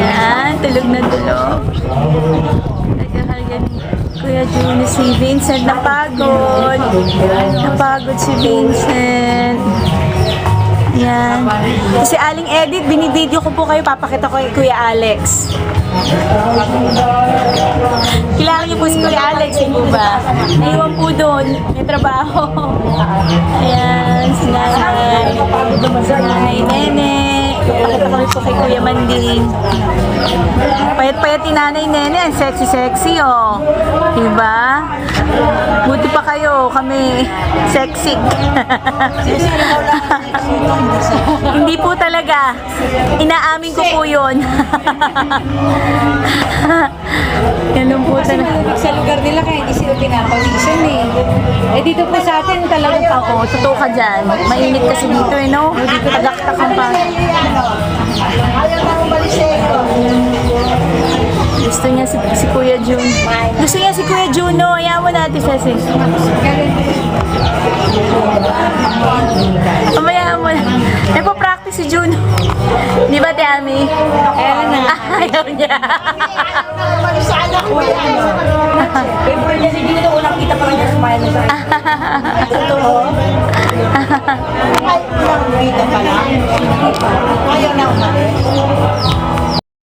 Yan, tulog na tulog. Nagkakarga ni Kuya Juni si Vincent. Napagod. Napagod si Vincent. Yan. Si Aling Edith, binibideo ko po kayo. Papakita ko kay Kuya Alex. Kailangan niyo po si Kuya Alex, hindi po ba? Naiwan po doon. May trabaho. Ayan, si Nanay. Si Nanay Nene. Pakita kami po kay Kuya Manding. Payat-payat ni Nanay Nene. Ang sexy-sexy, oh. Diba? Buti pa kayo. Kami sexy. Hindi po talaga. Inaamin ko po yun. Ganun po talaga. Sa lugar nila kaya hindi sila pinapawisan eh. Eh dito po sa atin talagang Oo, totoo ka dyan. Mainit kasi dito eh, no? Tagaktak ang pa. Gusto niya si Kuya Jun. Gusto niya si Kuya Juno. Ayaw mo natin, Ceci. Mamaya mo na. Nagpa-practice si Juno. Di ba, Te Ami? Ayaw na. Ayaw niya. Sa anak ko yan. Favorite niya si Dino, unang kita pa rin niya smile sa akin. Totoo. Ay, dito pa lang. Ayaw na umalis.